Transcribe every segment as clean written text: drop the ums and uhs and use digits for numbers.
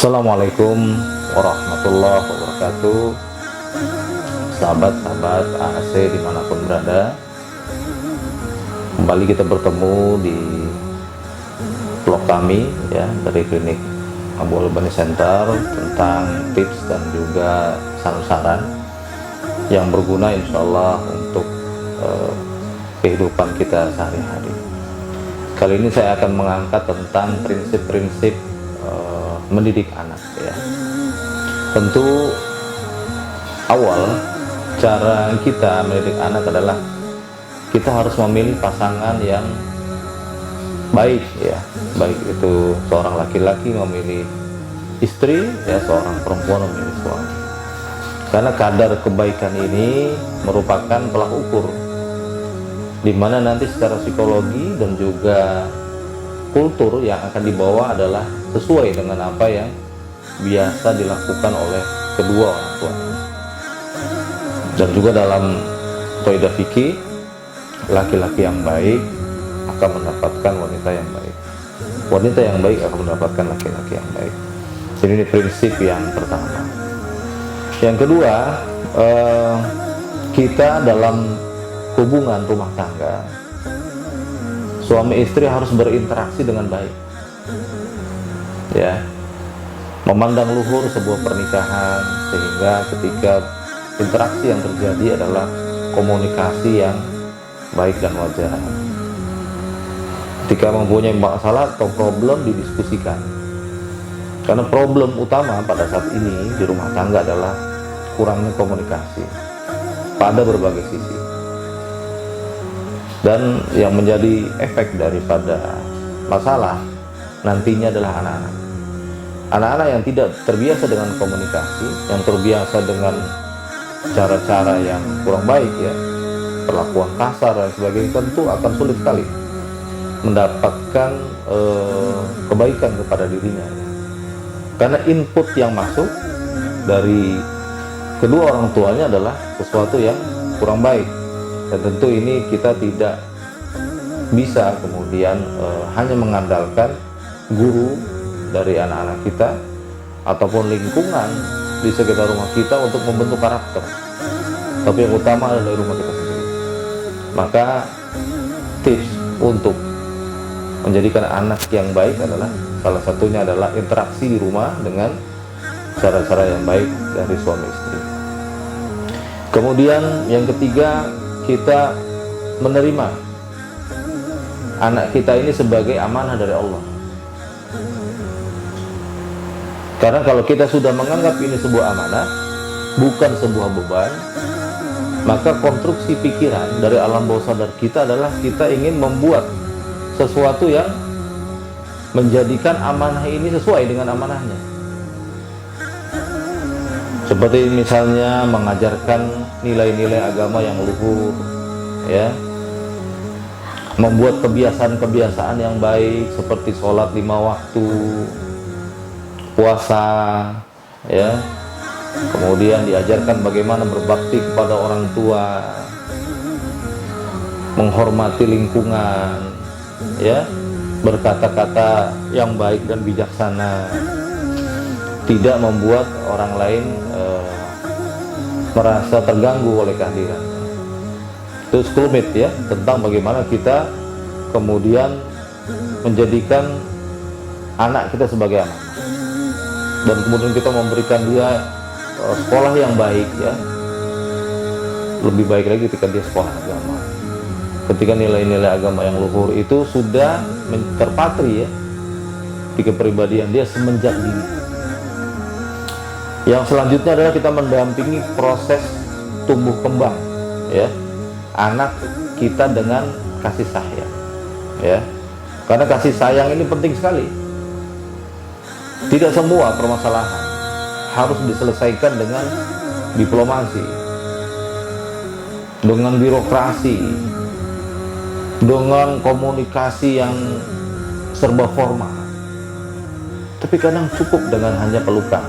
Assalamualaikum warahmatullahi wabarakatuh. Sahabat-sahabat AAC dimanapun berada, kembali kita bertemu di vlog kami ya dari klinik Abu Al-Albani Center tentang tips dan juga saran-saran yang berguna insya Allah untuk kehidupan kita sehari-hari. Kali ini saya akan mengangkat tentang prinsip-prinsip mendidik anak ya. Tentu awal cara kita mendidik anak adalah kita harus memilih pasangan yang baik ya, baik itu seorang laki-laki memilih istri ya, seorang perempuan memilih suami, karena kadar kebaikan ini merupakan tolak ukur di mana nanti secara psikologi dan juga kultur yang akan dibawa adalah sesuai dengan apa yang biasa dilakukan oleh kedua orang tua. Dan juga dalam kaidah fikih, laki-laki yang baik akan mendapatkan wanita yang baik, wanita yang baik akan mendapatkan laki-laki yang baik. Jadi ini prinsip yang pertama. Yang kedua, kita dalam hubungan rumah tangga, suami istri harus berinteraksi dengan baik ya, memandang luhur sebuah pernikahan, sehingga ketika interaksi yang terjadi adalah komunikasi yang baik dan wajar. Ketika mempunyai masalah atau problem, didiskusikan, karena problem utama pada saat ini di rumah tangga adalah kurangnya komunikasi pada berbagai sisi. Dan yang menjadi efek daripada masalah nantinya adalah anak-anak. Anak-anak yang tidak terbiasa dengan komunikasi, yang terbiasa dengan cara-cara yang kurang baik ya, perlakuan kasar dan sebagainya, tentu akan sulit sekali mendapatkan kebaikan kepada dirinya. Karena input yang masuk dari kedua orang tuanya adalah sesuatu yang kurang baik. Dan tentu ini kita tidak bisa kemudian hanya mengandalkan guru dari anak-anak kita ataupun lingkungan di sekitar rumah kita untuk membentuk karakter, tapi yang utama adalah dari rumah kita sendiri. Maka tips untuk menjadikan anak yang baik adalah, salah satunya adalah interaksi di rumah dengan cara-cara yang baik dari suami istri. Kemudian yang ketiga, kita menerima anak kita ini sebagai amanah dari Allah. Karena kalau kita sudah menganggap ini sebuah amanah, bukan sebuah beban, maka konstruksi pikiran dari alam bawah sadar kita adalah kita ingin membuat sesuatu yang menjadikan amanah ini sesuai dengan amanahnya. Seperti misalnya mengajarkan nilai-nilai agama yang luhur ya, membuat kebiasaan-kebiasaan yang baik seperti sholat 5 waktu, puasa ya, kemudian diajarkan bagaimana berbakti kepada orang tua, menghormati lingkungan ya, berkata-kata yang baik dan bijaksana, tidak membuat orang lain merasa terganggu oleh kehadirannya. Itu sekelumit ya, tentang bagaimana kita kemudian menjadikan anak kita sebagai anak, dan kemudian kita memberikan dia sekolah yang baik ya. Lebih baik lagi ketika dia sekolah agama, ketika nilai-nilai agama yang luhur itu sudah terpatri ya di kepribadian dia semenjak dini. Yang selanjutnya adalah kita mendampingi proses tumbuh kembang ya anak kita dengan kasih sayang ya, karena kasih sayang ini penting sekali. Tidak semua permasalahan harus diselesaikan dengan diplomasi, dengan birokrasi, dengan komunikasi yang serba formal. Tapi kadang cukup dengan hanya pelukan,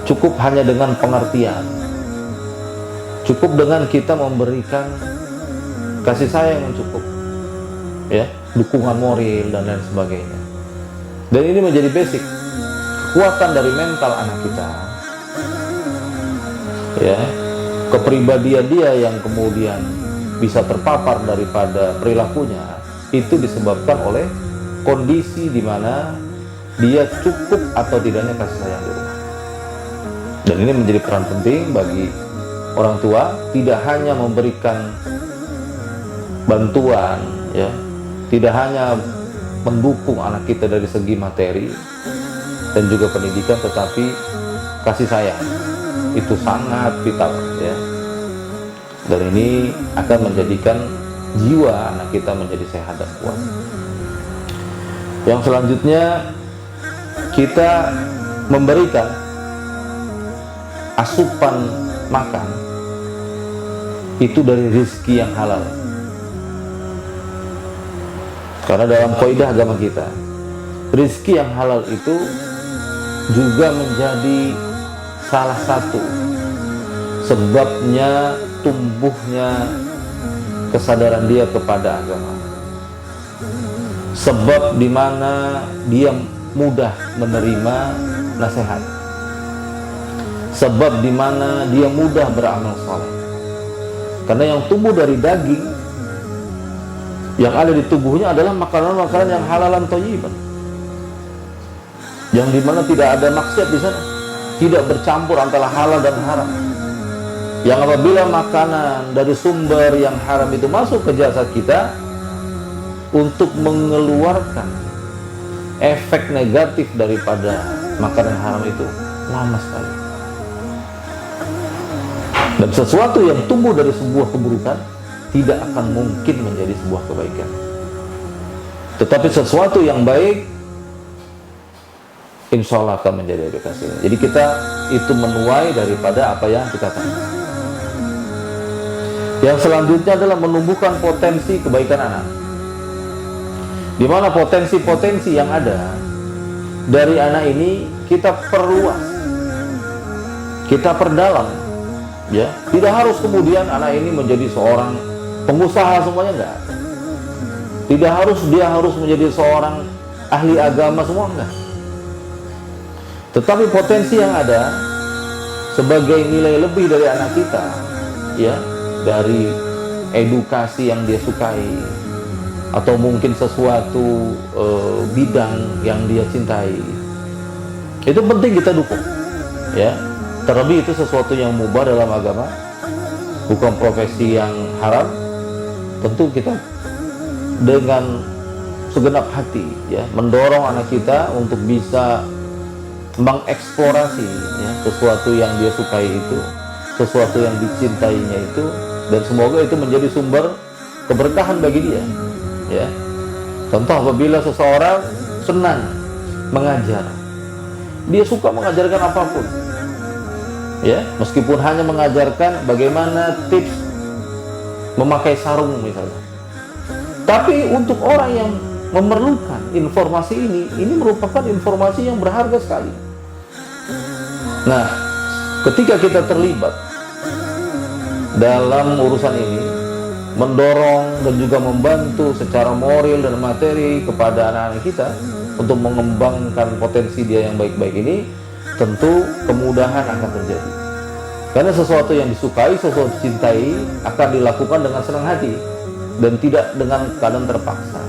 cukup hanya dengan pengertian, cukup dengan kita memberikan kasih sayang yang cukup ya, dukungan moral dan lain sebagainya. Dan ini menjadi basic. kekuatan dari mental anak kita, ya, kepribadian dia yang kemudian bisa terpapar daripada perilakunya, itu disebabkan oleh kondisi di mana dia cukup atau tidaknya kasih sayang di rumah. Dan ini menjadi peran penting bagi orang tua, tidak hanya memberikan bantuan, ya, tidak hanya mendukung anak kita dari segi materi dan juga pendidikan, tetapi kasih sayang itu sangat vital, ya. Dan ini akan menjadikan jiwa anak kita menjadi sehat dan kuat. Yang selanjutnya, kita memberikan asupan makan itu dari rezeki yang halal. Karena dalam kaidah agama kita, rezeki yang halal itu juga menjadi salah satu sebabnya tumbuhnya kesadaran dia kepada agama. Sebab di mana dia mudah menerima nasihat. Sebab di mana dia mudah beramal saleh. Karena yang tumbuh dari daging, yang ada di tubuhnya adalah makanan-makanan yang halalan thayyiban, yang dimana tidak ada maksiat di sana, tidak bercampur antara halal dan haram. Yang apabila makanan dari sumber yang haram itu masuk ke jasad kita, untuk mengeluarkan efek negatif daripada makanan haram itu lama sekali. Dan sesuatu yang tumbuh dari sebuah keburukan tidak akan mungkin menjadi sebuah kebaikan. Tetapi sesuatu yang baik, insya Allah akan menjadi edukasi. Jadi kita itu menuai daripada apa yang kita tanam. Yang selanjutnya adalah menumbuhkan potensi kebaikan anak. Di mana potensi-potensi yang ada dari anak ini kita perluas, kita perdalam, ya. Tidak harus kemudian anak ini menjadi seorang pengusaha semuanya, enggak. Tidak harus dia harus menjadi seorang ahli agama semua, enggak. Tetapi potensi yang ada sebagai nilai lebih dari anak kita, ya, dari edukasi yang dia sukai, atau mungkin sesuatu bidang yang dia cintai, itu penting kita dukung, ya. Terlebih itu sesuatu yang mubah dalam agama, bukan profesi yang haram. Tentu kita dengan segenap hati, ya, mendorong anak kita untuk bisa mengeksplorasi, ya, sesuatu yang dia sukai itu, sesuatu yang dicintainya itu, dan semoga itu menjadi sumber keberkahan bagi dia, ya. Contoh, apabila seseorang senang mengajar, dia suka mengajarkan apapun, ya, meskipun hanya mengajarkan bagaimana tips memakai sarung misalnya. Tapi untuk orang yang memerlukan informasi ini merupakan informasi yang berharga sekali. Nah, ketika kita terlibat dalam urusan ini, mendorong dan juga membantu secara moral dan materi kepada anak-anak kita untuk mengembangkan potensi dia yang baik-baik ini, tentu kemudahan akan terjadi. Karena sesuatu yang disukai, sesuatu dicintai akan dilakukan dengan senang hati dan tidak dengan keadaan terpaksa.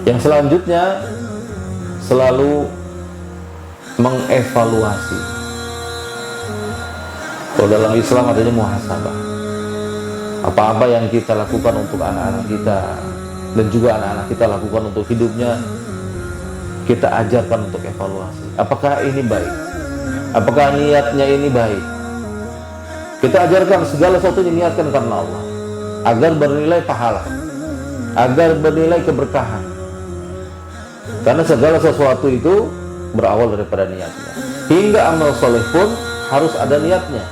Yang selanjutnya, selalu mengevaluasi. Kalau dalam Islam adanya muhasabah. Apa-apa yang kita lakukan untuk anak-anak kita dan juga anak-anak kita lakukan untuk hidupnya, kita ajarkan untuk evaluasi. Apakah ini baik? Apakah niatnya ini baik? Kita ajarkan segala sesuatu diniatkan karena Allah, agar bernilai pahala, agar bernilai keberkahan. Karena segala sesuatu itu berawal daripada niatnya. Hingga amal soleh pun harus ada niatnya.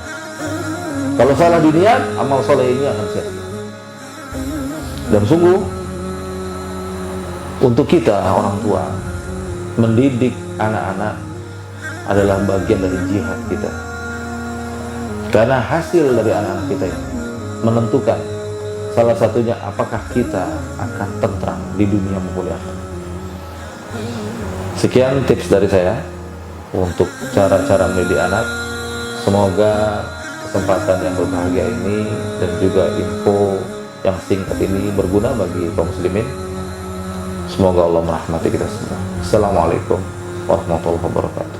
Kalau salah di niat, amal soleh ini akan sia-sia. Dan sungguh, untuk kita orang tua, mendidik anak-anak adalah bagian dari jihad kita. Karena hasil dari anak-anak kita ini menentukan salah satunya apakah kita akan tentram di dunia maupun di akhirat. Sekian tips dari saya untuk cara-cara mendidik anak. Semoga kesempatan yang berbahagia ini dan juga info yang singkat ini berguna bagi kaum muslimin. Semoga Allah merahmati kita semua. Assalamualaikum warahmatullahi wabarakatuh.